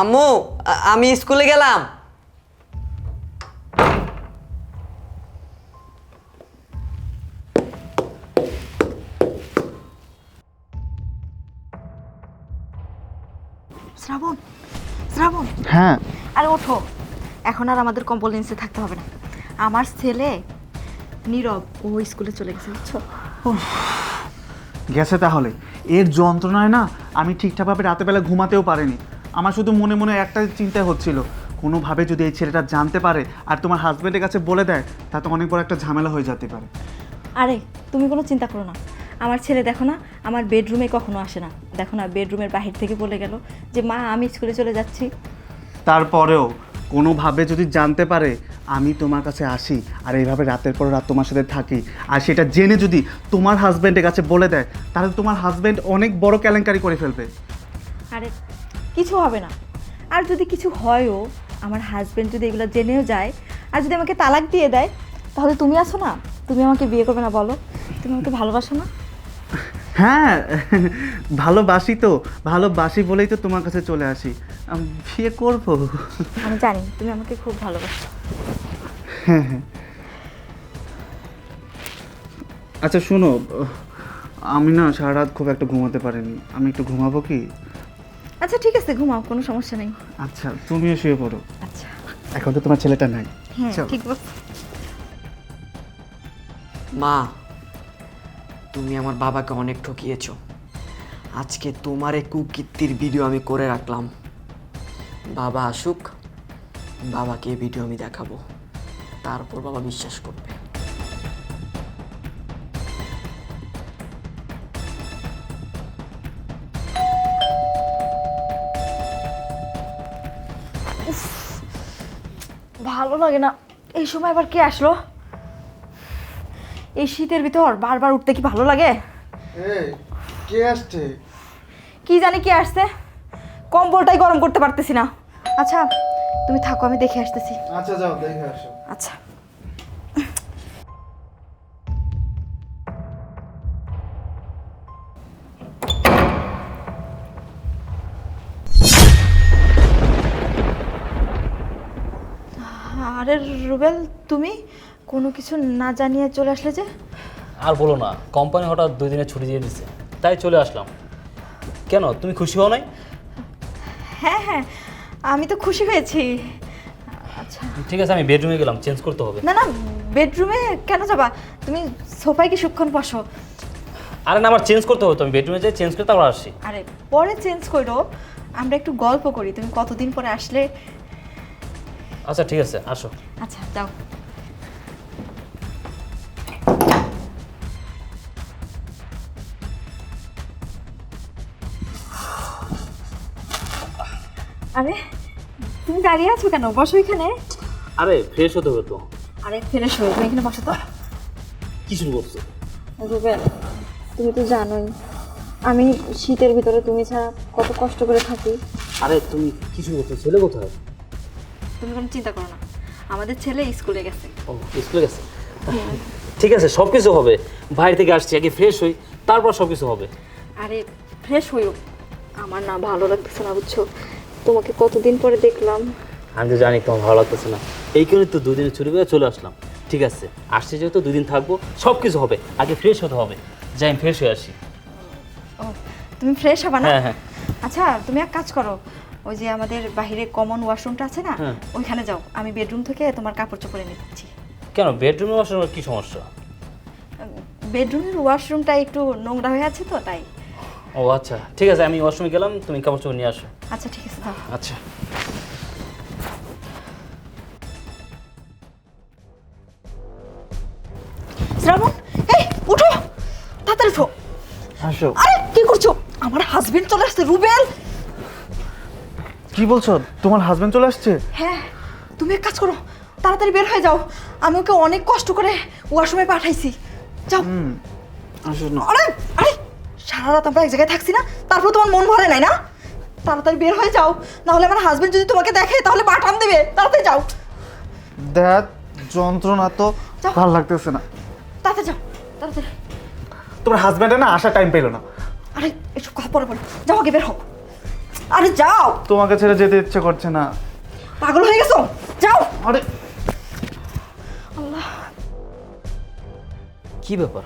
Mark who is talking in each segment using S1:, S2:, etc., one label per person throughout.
S1: আম্মু আমি স্কুলে গেলাম।
S2: শ্রাবণ, শ্রাবণ,
S3: হ্যাঁ
S2: আরে ওঠো, এখন আর আমাদের কম্পোলেন্সে থাকতে হবে না। আমার ছেলে নীরব ও স্কুলে চলে গেছে, বুঝছো?
S3: গেছে তাহলে। এর যন্ত্রণায় না আমি ঠিকঠাকভাবে রাতের বেলা ঘুমাতেও পারিনি। আমার শুধু মনে মনে একটা চিন্তা হচ্ছিল, কোনোভাবে যদি এই ছেলেটা জানতে পারে আর তোমার হাজব্যান্ডের কাছে বলে দেয়, তাতে অনেক বড় একটা ঝামেলা হয়ে যেতে পারে।
S2: আরে তুমি কোনো চিন্তা করো না, আমার ছেলে দেখো না আমার বেডরুমে কখনো আসে না। দেখো না বেডরুমের বাহির থেকে বলে গেল যে মা আমি স্কুলে চলে যাচ্ছি।
S3: তারপরেও কোনোভাবে যদি জানতে পারে আমি তোমার কাছে আসি আর এইভাবে রাতের পর রাত তোমার সাথে থাকি, আর সেটা জেনে যদি তোমার হাজব্যান্ডের কাছে বলে দেয়, তাহলে তোমার হাজব্যান্ড অনেক বড় কেলেঙ্কারি করে ফেলবে।
S2: আরে কিছু হবে না, আর যদি কিছু হয়ও, আমার হাজব্যান্ড যদি এগুলো জেনেও যায় আর যদি আমাকে তালাক দিয়ে দেয়, তাহলে তুমি আছো না, তুমি আমাকে বিয়ে করবে না বলো? তুমি আমাকে ভালোবাসো না?
S3: হ্যাঁ ভালোবাসি তো, ভালোবাসি বলেই তো তোমার কাছে চলে আসি। আমি বিয়ে করবো।
S2: আমি জানি তুমি আমাকে খুব ভালোবাসো।
S3: হ্যাঁ হ্যাঁ। আচ্ছা শোনো, আমি না সারা রাত খুব একটা ঘুমাতে পারিনি, আমি একটু ঘুমাবো কি?
S2: আচ্ছা ঠিক আছে, ঘুমাও, কোনো সমস্যা নেই।
S3: আচ্ছা তুমিও শুয়ে পড়ো,
S2: আচ্ছা
S3: এখন তো তোমার ছেলেটা নাই।
S2: হ্যাঁ
S3: চলো।
S2: ঠিক বলছো।
S1: মা তুমি আমার বাবাকে অনেক ঠকিয়েছো। আজকে তোমার এই কুকীর্তির ভিডিও আমি করে রাখলাম। বাবা আসুক, বাবাকে এই ভিডিও আমি দেখাবো, তারপর বাবা বিশ্বাস করবে।
S2: ভালো লাগে না এই সময়, আবার কে আসলো? এই শীতের ভিতর বারবার উঠতে কি ভালো লাগে?
S3: এই কে আসছে?
S2: কি জানি কে আসছে, কম্বলটাই গরম করতে পারতেছি না। আচ্ছা তুমি থাকো, আমি দেখে আসতেছি।
S3: আচ্ছা যাও দেখে আসো।
S2: আচ্ছা আরে রুবেল, তুমি কোনো কিছু না জানিয়ে চলে আসলে যে?
S4: আর বলো না, কোম্পানি হঠাৎ 2 দিনের ছুটি দিয়ে দিচ্ছে, তাই চলে আসলাম। কেন, তুমি খুশি হও নাই?
S2: হ্যাঁ হ্যাঁ, আমি তো খুশি হয়েছি। আচ্ছা
S4: ঠিক আছে, আমি বেডরুমে গেলাম, চেঞ্জ করতে হবে।
S2: না না, বেডরুমে কেন যাবা? তুমি সোফায় কিছুক্ষণ বসো।
S4: আরে না, আমার চেঞ্জ করতে হবে, তো আমি বেডরুমে যাই, চেঞ্জ করে তারপর আসি।
S2: আরে পরে চেঞ্জ করো, আমরা একটু গল্প করি। তুমি কতদিন পরে আসলে।
S4: আচ্ছা ঠিক আছে, আসো।
S2: আচ্ছা যাও। আরে তুমি দাঁড়িয়ে আছো কেন? বসো এখানে।
S4: আরে ফ্রেশ হতে হবে তো।
S2: আরে ফ্রেশ হয়ে তুমি এখানে বসো তো।
S4: কি শুরু করছো?
S2: রুবেল, তুমি তো জানোই আমি শীতের ভিতরে তুমি ছাড়া কত কষ্ট করে থাকি।
S4: আরে তুমি কি শুরু করছো? ছেলে কোথায়?
S2: তুমি কোনো চিন্তা করো না, আমাদের ছেলে স্কুলে গেছে।
S4: ও স্কুলে গেছে। ঠিক আছে, সব কিছু হবে। বাইরে থেকে আসছি, আগে ফ্রেশ হই, তারপর সব কিছু হবে।
S2: আরে ফ্রেশ হইও, আমার না ভালো লাগতেছে না, বুঝছো? তোমাকে কতদিন পরে দেখলাম।
S4: আমি তো জানি তোমার ভালো লাগতেছে না, এই কারণে তো 2 দিনের ছুটি পেয়ে চলে আসলাম। ঠিক আছে, আসছি যেহেতু 2 দিন থাকবো, সব কিছু হবে, আগে ফ্রেশ হতে হবে। যাই আমি ফ্রেশ হয়ে আসি।
S2: ও তুমি ফ্রেশ হবা না?
S4: হ্যাঁ হ্যাঁ।
S2: আচ্ছা তুমি এক কাজ করো, ওই যে আমাদের বাইরে কমন ওয়াশরুমটা আছে না,
S4: হ্যাঁ।
S2: ওইখানে যাও, আমি বেডরুম থেকে তোমার কাপড় চোপড় এনে দিচ্ছি।
S4: কেন, বেডরুমে বসার কি সমস্যা?
S2: বেডরুমের ওয়াশরুমটা একটু নোংরা হয়ে আছে তো তাই।
S4: ও আচ্ছা ঠিক আছে, আমি ওয়াশরুমে গেলাম, তুমি কাপড় চোপড় নিয়ে আসো।
S2: আচ্ছা ঠিক আছে যাও।
S4: আচ্ছা।
S2: শ্রাবণ, এই উঠো, তাড়াতাড়ি উঠো।
S3: আসো।
S2: আরে কি করছো? আমার হাজবেন্ড চলে আসছে। রুবেল,
S3: কি বলছো? তোমার হাজব্যান্ড চলে আসছে?
S2: হ্যাঁ তুমি এক কাজ করো, তাড়াতাড়ি বের হয়ে যাও, আমি ওকে অনেক কষ্ট করে ওয়াশরুমে পাঠাইছি। যাও।
S3: আসো না।
S2: আরে আরে সারা রাত আমরা এক জায়গায় থাকছি না, তারপর তোমার মন ভরে নাই না? তাড়াতাড়ি বের হয়ে যাও, নাহলে আমার হাজবেন্ড যদি তোমাকে দেখে তাহলে পাঠান দেবে। তাড়াতাড়ি যাও।
S3: দেখ যন্ত্রণা তো
S2: যাও।
S3: ভালো লাগতেছে না।
S2: তাড়াতাড়ি যাও, তাড়াতাড়ি।
S3: তোমার হাজব্যান্ডে না আসার টাইম পেলো না।
S2: আরে এসব কথা পরে বলো, যাও আগে বের হও। আরে যাও,
S3: তোমাকে ছেড়ে যেতে ইচ্ছে করছে না।
S2: পাগল হয়ে গেছো, যাও।
S3: আরে
S4: কি ব্যাপার,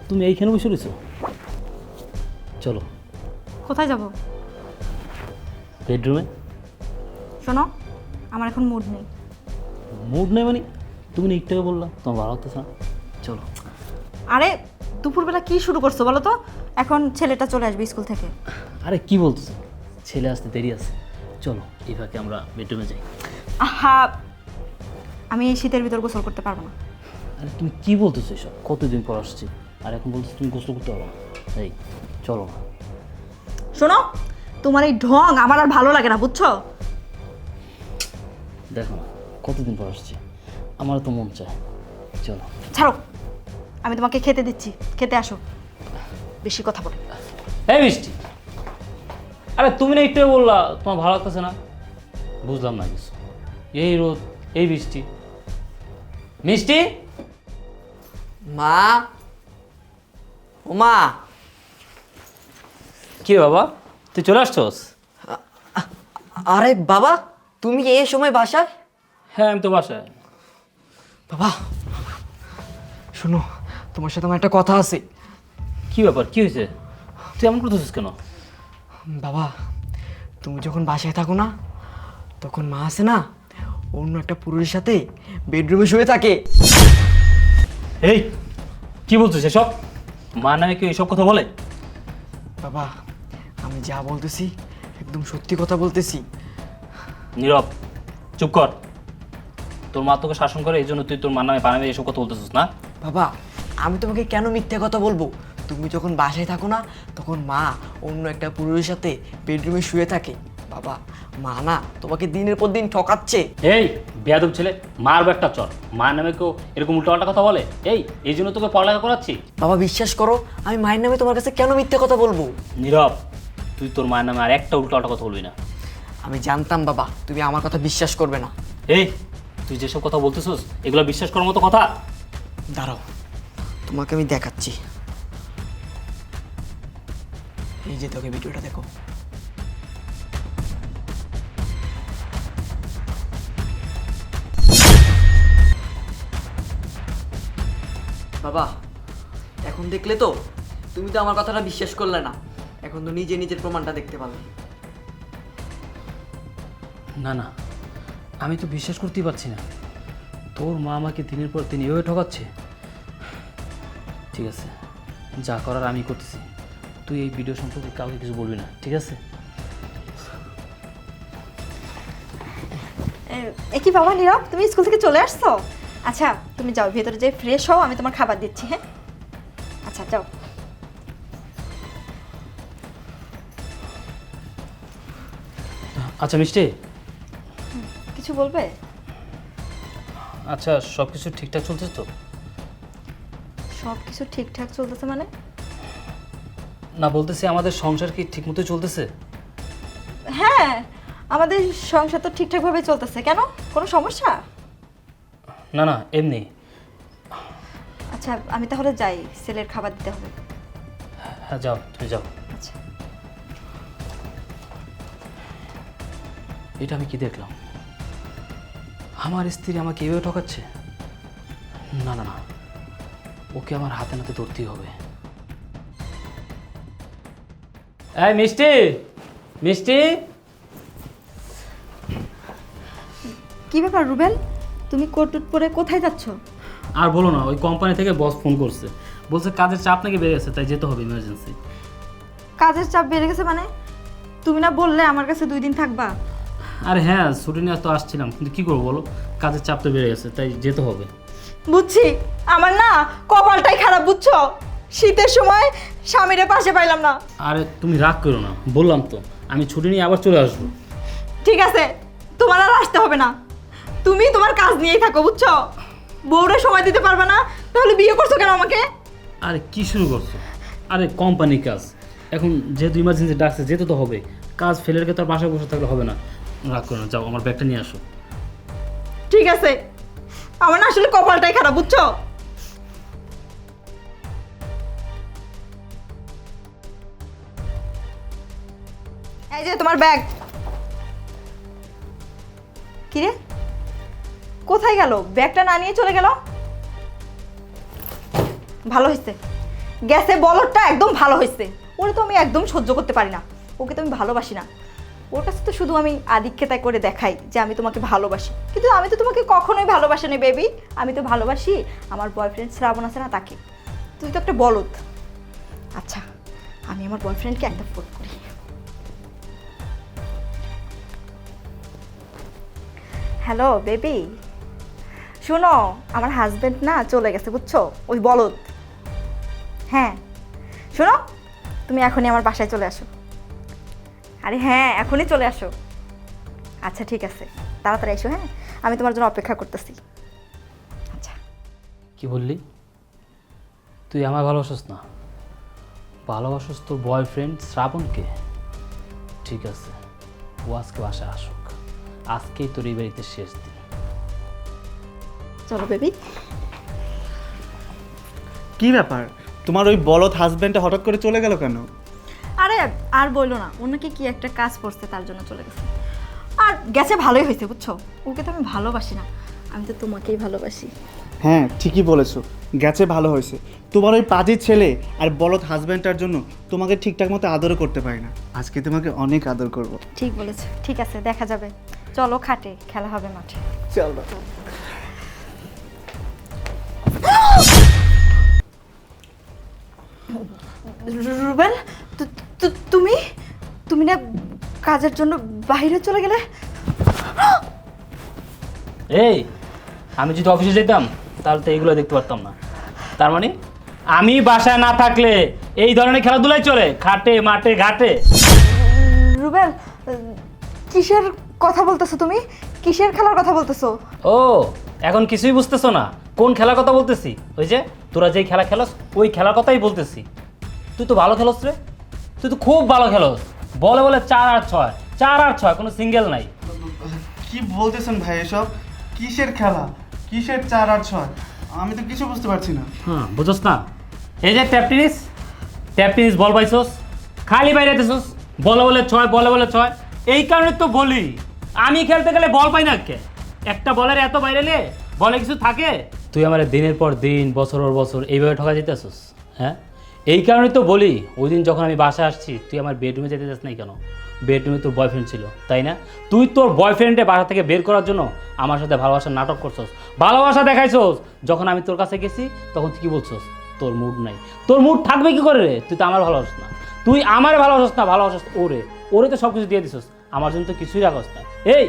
S4: তুমি এইখানে বসে রয়েছো? চলো
S2: কোথায় যাব?
S4: বেডরুমে।
S2: শোনো, আমার এখন মুড নেই।
S4: মুড নেই মানে? তুমি না একটু আগে বললা তোমার ভালো লাগতেছে না। চলো।
S2: আরে দুপুরবেলা কি শুরু করছো বলো তো? এখন ছেলেটা চলে আসবে স্কুল থেকে।
S4: আরে কি বলতেছো, ছেলে আসতে দেরি আছে। চলো এই ফাঁকে আমরা বেডরুমে যাই।
S2: আহা, আমি এই শীতের ভিতর গোসল করতে পারবো না।
S4: আরে তুমি কি বলতেছো এসব? কতদিন পর আসছি আর এখন বলতেছো তুমি গোসল করতে পারো না? এই চলো না।
S2: শোনো, তোমার এই ঢং আমার আর ভালো লাগে না, বুঝছো?
S4: দেখো না কতদিন পর আসছি, আমারও তো মন চায়। চলো।
S2: ছাড়ো, আমি তোমাকে খেতে দিচ্ছি, খেতে আসো। বেশি কথা বলে।
S4: এই মিষ্টি, আরে তুমি না একটু আগে বললা তোমার ভালো লাগতেছে না। বুঝলাম না কিছু। এই রোদ, এই বৃষ্টি। মিষ্টি,
S1: মা, ও মা,
S4: কি রে বাবা তুই চলে আসছস?
S1: আরে বাবা, তুমি এই সময় বাসায়?
S4: হ্যাঁ আমি তো বাসায়।
S1: বাবা শোনো, তোমার সাথে আমার একটা কথা আছে।
S4: কি ব্যাপার, কি হয়েছে? তুই এমন করতেছিস কেন?
S1: বাবা, তুমি যখন বাসায় থাকো না, তখন মা আছে না, অন্য একটা পুরুষের সাথে বেডরুমে শুয়ে থাকে।
S4: এই কি বলছিস এসব? মা নামে কেউ এসব কথা বলে?
S1: বাবা, আমি যা বলতেছি একদম সত্যি কথা বলতেছি।
S4: নীরব, চুপ কর। তোর মা তোকে শাসন করে এই জন্য তুই তোর মার নামে পানামে এসব কথা বলতেছিস না?
S1: বাবা, আমি তোমাকে কেন মিথ্যে কথা বলবো? তুমি যখন বাসায় থাকো না, তখন মা অন্য একটা পুরুষের সাথে বেডরুমে শুয়ে থাকে। বাবা, মা না তোমাকে দিনের পর দিন ঠকাচ্ছে।
S4: এই বেয়াদব ছেলে, মারবো একটা চর। মার নামে কেউ এরকম উল্টাপাল্টা কথা বলে? এই জন্য তোকে পড়ালেখা করাচ্ছি।
S1: বাবা বিশ্বাস করো, আমি মায়ের নামে তোমার কাছে কেন মিথ্যে কথা বলবো?
S4: নীরব, তুই তোর মায়ের নামে আর একটা উল্টাপাল্টা কথা বলবি না।
S1: আমি জানতাম বাবা তুমি আমার কথা বিশ্বাস করবে না।
S4: এই তুই যেসব কথা বলতেছিস এগুলো বিশ্বাস করার মতো কথা?
S1: দাঁড়াও, তোমাকে আমি দেখাচ্ছি। এই যে তোকে ভিডিওটা দেখো। বাবা, এখন দেখলে তো? তুমি তো আমার কথাটা বিশ্বাস করলে না, এখন তো নিজে নিজের প্রমাণটা দেখতে পাবে।
S4: না না, আমি তো বিশ্বাস করতেই পারছি না। তোর মা আমাকে দিনের পর দিন এভাবে ঠকাচ্ছে। ঠিক আছে, যা করার আমি করতেছি। তুই এই ভিডিও সম্পর্কে কাউকে কিছু বলবি না, ঠিক আছে?
S2: এ কি বাবা নীরব, তুমি স্কুল থেকে চলে আসছো? আচ্ছা তুমি যাও ভেতরে যাই, ফ্রেশ হও, আমি তোমার খাবার দিচ্ছি। হ্যাঁ আচ্ছা যাও।
S4: আচ্ছা মিষ্টি,
S2: কিছু বলবে?
S4: আচ্ছা সব কিছু ঠিকঠাক চলছে তো?
S2: সব কিছু ঠিকঠাক চলতেছে মানে?
S4: না বলতেছি আমাদের সংসার কি ঠিকমতো চলতেছে?
S2: হ্যাঁ, আমাদের সংসার তো ঠিকঠাকভাবে চলতেছে। কেন, কোনো সমস্যা?
S4: না না এমনি।
S2: আচ্ছা আমি তাহলে যাই, ছেলের খাবার দিতে হবে।
S4: হ্যাঁ যাও, তুমি যাও।
S2: আচ্ছা।
S4: এটা আমি কি দেখলাম? আমার স্ত্রী আমাকে এভাবে ঠকাচ্ছে? না না না, ওকে আমার হাতে নাতে ধরতেই হবে। এই মিষ্টি, মিষ্টি।
S2: কি ব্যাপার রুবেল, তুমি কোট টুট পরে কোথায় যাচ্ছ?
S4: আর বলো না, ওই কোম্পানি থেকে বস ফোন করছে, বলছে কাজের চাপ নাকি বেড়ে গেছে, তাই যেতে হবে ইমার্জেন্সি।
S2: কাজের চাপ বেড়ে গেছে মানে? তুমি না বললে আমার কাছে 2 দিন থাকবা?
S4: আরে হ্যাঁ, ছুটি নিয়ে তো আসছিলাম, কিন্তু কি করবো বলো, কাজের চাপ তো বেড়ে গেছে, তাই যেতে হবে।
S2: বুঝছি, আমার না কপালটাই খারাপ, বুঝছো? শীতের সময় স্বামীরে পাশে পাইলাম না।
S4: আরে তুমি রাগ করো না, বললাম তো আমি ছুটি নিয়ে আবার চলে আসবো।
S2: ঠিক আছে, তোমার আর আসতে হবে না, তুমি তোমার কাজ নিয়েই থাকো, বুঝছো? বউরে সময় দিতে পারবে না, তাহলে বিয়ে করছো কেন আমাকে?
S4: আরে কি শুরু করছো? আরে কোম্পানির কাজ, এখন যেহেতু ইমার্জেন্সি ডাকছে যেতে তো হবে। কাজ ফেলে রেখে তো আর বাসায় বসে থাকলে হবে না। রাগ করো না, যাও আমার ব্যাগটা নিয়ে আসো।
S2: ঠিক আছে, আমার না আসলে কপালটাই খারাপ, বুঝছো? এই যে তোমার ব্যাগ। কি রে, কোথায় গেল? ব্যাগটা না নিয়ে চলে গেল। ভালো হয়েছে, গ্যাসে বলদটা একদম ভালো হয়েছে। ওরে তো আমি একদম সহ্য করতে পারি না, ওকে তো আমি ভালোবাসি না। ওর কাছে তো শুধু আমি আদিক্ষেতায় করে দেখাই যে আমি তোমাকে ভালোবাসি, কিন্তু আমি তো তোমাকে কখনোই ভালোবাসি না বেবি। আমি তো ভালোবাসি আমার বয়ফ্রেন্ড শ্রাবণ আছে না, তাকে। তুই তো একটা বলদ। আচ্ছা, আমি আমার বয়ফ্রেন্ডকে একটা ফোন করি। হ্যালো বেবি, শোনো, আমার হাজবেন্ড না চলে গেছে বুঝছো, ওই বলদ। হ্যাঁ শোনো, তুমি এখনই আমার বাসায় চলে আসো। আরে হ্যাঁ, এখনই চলে আসো। আচ্ছা ঠিক আছে, তাড়াতাড়ি এসো। হ্যাঁ, আমি তোমার জন্য অপেক্ষা করতেছি। আচ্ছা।
S4: কি বললি? তুই আমার ভালোবাসিস না? ভালোবাসিস তোর বয়ফ্রেন্ড শ্রাবণকে? ঠিক আছে, ও আজকে বাসায় আসুক। আজকেই তোর এই বাড়িতে শেষ দিন।
S2: চলো বেবি।
S3: কি ব্যাপার, তোমার ওই বলদ হাজবেন্ডটা হঠাৎ করে চলে গেল কেন?
S2: আরে আর বললো না, ওনাকে কি একটা কাজ পড়ছে তার জন্য চলে গেছে। আর গেছে ভালোই হয়েছে বুঝছো, ওকে তো আমি ভালোবাসি না, আমি তো তোমাকেই ভালোবাসি।
S3: হ্যাঁ ঠিকই বলেছো, গেছে ভালো হয়েছে। তোমার ওই পাজির ছেলে আর বলদ হাজবেন্ডটার জন্য তোমাকে ঠিকঠাক মতো আদরও করতে পারি না। আজকে তোমাকে অনেক আদর করব।
S2: ঠিক বলেছো, ঠিক আছে, দেখা যাবে। চলো খাটে, খেলা হবে মাঠে।
S3: চলো।
S2: রুবেল, তুমি তুমি না কাজের জন্য বাইরে চলে গেলে?
S4: এই, আমি যদি অফিসে যেতাম তাহলে তো এইগুলো দেখতে পারতাম না। তার মানে আমি বাসায় না থাকলে এই ধরনের খেলাধুলাই চলে, খাটে মাঠে ঘাটে।
S2: রুবেল, কিসের কথা বলতেছো তুমি? কিসের খেলার কথা বলতেছো?
S4: ও, এখন কিছুই বুঝতেছো না কোন খেলার কথা বলতেছি? ওই যে তোরা যেই খেলা খেলস ওই খেলার কথাই বলতেছি। তুই তো ভালো খেলোস রে, তুই তো খুব ভালো খেলোস। বলে বলে 4 আর 6, 4 আর 6, কোনো সিঙ্গেল নাই।
S3: কি বলতেছেন ভাই এসব? কিসের খেলা, কিসের 4 আর 6? আমি তো কিছু বুঝতে পারছি না।
S4: হ্যাঁ, বুঝোস না? এই যে ট্যাপ টেনিস বল পাইছোস, খালি বাইরে দিছোস, বলে বলে 6, বলে বলে 6। এই কারণে তো বলি আমি খেলতে গেলে বল পাই না কে? একটা বলের এত বাইরে লে বলে কিছু থাকে? তুই আমার দিনের পর দিন, বছর পর বছর এইভাবে ঠকা যেতেছিস। হ্যাঁ, এই কারণে তো বলি ওই দিন যখন আমি বাসায় আসছি তুই আমার বেডরুমে যেতে চাস নাই কেন? বেডরুমে তোর বয়ফ্রেন্ড ছিল তাই না? তুই তোর বয়ফ্রেন্ডে বাসা থেকে বের করার জন্য আমার সাথে ভালোবাসার নাটক করছস, ভালোবাসা দেখাইছস। যখন আমি তোর কাছে গেছি তখন তুই কি বলছস? তোর মুড নাই। তোর মুড থাকবে কি করে রে? তুই তো আমার ভালোবাসিস না, তুই আমার ভালোবাসিস না, ভালোবাসিস ওরে। ওরে তো সব কিছু দিয়ে দিছস, আমার জন্য তো কিছুই রাখস না। এই,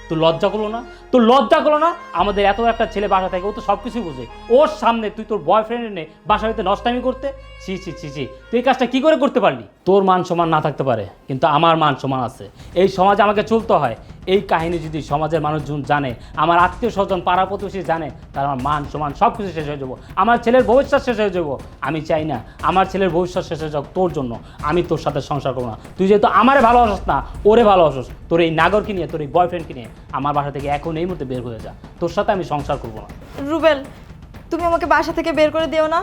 S4: তোর লজ্জা করলো না? তোর লজ্জা করলো না? আমাদের এত একটা ছেলে বাসা থাকে, ও তো সব কিছুই বোঝে। ওর সামনে তুই তোর বয়ফ্রেন্ড এনে বাসা হইতে নষ্টামি করতে? ছি ছি ছি ছি, তুই এই কাজটা কি করে করতে পারলি? তোর মান সম্মান না থাকতে পারে, কিন্তু আমার মান সম্মান আছে। এই সমাজে আমাকে চলতে হয়। এই কাহিনী যদি সমাজের মানুষজন জানে, আমার আত্মীয় স্বজন পাড়া প্রতিবেশী জানে, তার আমার মান সম্মান সব কিছু শেষ হয়ে যাবো, আমার ছেলের ভবিষ্যৎ শেষ হয়ে যাবো। আমি চাই না আমার ছেলের ভবিষ্যৎ শেষ হয়ে যাক তোর জন্য। আমি তোর সাথে সংসার করবো না। তুই যেহেতু আমারে ভালোবাসিস না, ওরে ভালোবাসিস, তোর এই নাগরকে নিয়ে, তোর এই বয়ফ্রেন্ডকে নিয়ে আমার বাসা থেকে এখন এই মুহূর্তে বের হয়ে যা। তোর সাথে আমি সংসার করবো না।
S2: রুবেল, তুমি আমাকে বাসা থেকে বের করে দিও না।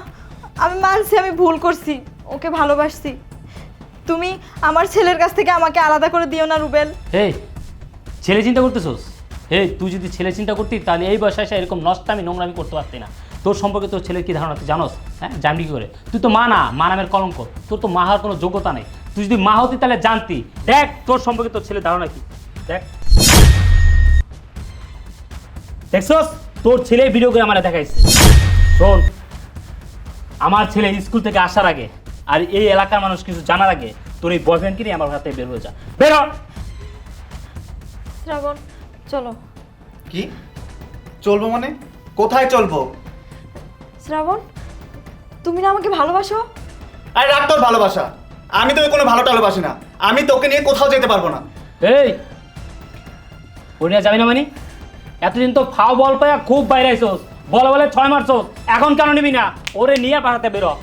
S2: আমি মানছি আমি ভুল করছি, ওকে ভালোবাসছি। তুমি আমার ছেলের কাছ থেকে আমাকে আলাদা করে দিও না রুবেল।
S4: এই, ছেলে চিন্তা করতেছোস? এই, তুই যদি ছেলে চিন্তা করতি তাহলে এই বয়সে এসে এরকম নষ্টামি নোংরামি করতে পারতি না। তোর সম্পর্কে তোর ছেলের কী ধারণা তুই জানোস? হ্যাঁ, জানবি কি করে? তুই তো মা না, মা নামের কলঙ্ক। তোর তো মা হওয়ার কোনো যোগ্যতা নেই। তুই যদি মা হতি তাহলে জানতি। দেখ তোর সম্পর্কে তোর ছেলের ধারণা কি, দেখ। দেখছস, তোর ছেলে ভিডিও করে আমার দেখাইছে। শোন, আমার ছেলে স্কুল থেকে আসার আগে আর এই এলাকার মানুষ কিছু জানার আগে তোর এই বয়ফ্রেন্ডকে নিয়ে আমার হাতে বের হয়ে যা। বের হ।
S2: শ্রাবণ, চলো।
S3: কি চলবো মানে? কোথায় চলবো?
S2: শ্রাবণ, তুমি না আমাকে ভালোবাসো?
S3: আরে রাখ তোর ভালোবাসা, আমি তোকে কোনো ভালো টালোবাসি না। আমি তোকে নিয়ে কোথাও যেতে পারবো না।
S4: এই, ওই নিয়ে যাবি না মানে? এতদিন তো ফাও বল পায়া খুব বাইরে আইসোস, বলে বলে 6 মারছোস, এখন কেন নিবি না? ওরে নিয়ে পাঠাতে বেরো।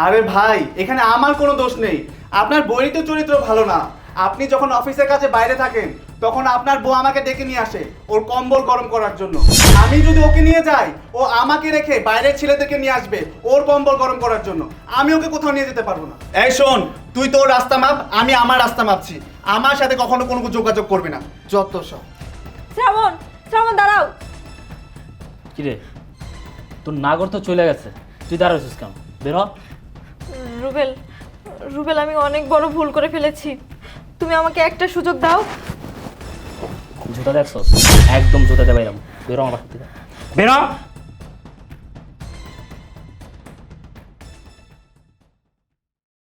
S3: আরে ভাই, এখানে আমার কোনো দোষ নেই। আপনার বইয়ের তো চরিত্র ভালো না। আপনি যখন অফিসের কাছে বাইরে থাকেন তখন আপনার বউ আমাকে ডেকে নিয়ে আসে ওর কম্বল গরম করার জন্য। আমি যদি ওকে নিয়ে যাই, ও আমাকে রেখে বাইরের ছেলেদেরকে নিয়ে আসবে ওর কম্বল গরম করার জন্য। আমি ওকে কোথাও নিয়ে যেতে পারবো না। এই শোন, তুই তোর রাস্তা মাপ, আমি আমার রাস্তা মাপছি। আমার সাথে কখনো কোনো যোগাযোগ করবি না, যত সব।
S2: শ্রাবণ, শ্রাবণ দাঁড়াও।
S4: কিরে তোর নাগর তো চলে গেছে, তুই দাঁড়াইছিস কেন? বের হ।
S2: রুবেল, রুবেল আমি অনেক বড় ভুল করে ফেলেছি, তুমি আমাকে একটা সুযোগ দাও।
S4: জুতা দেখছস? একদম জুতা দেবাইলাম। বের হ আমার বাসা থেকে, বের হ।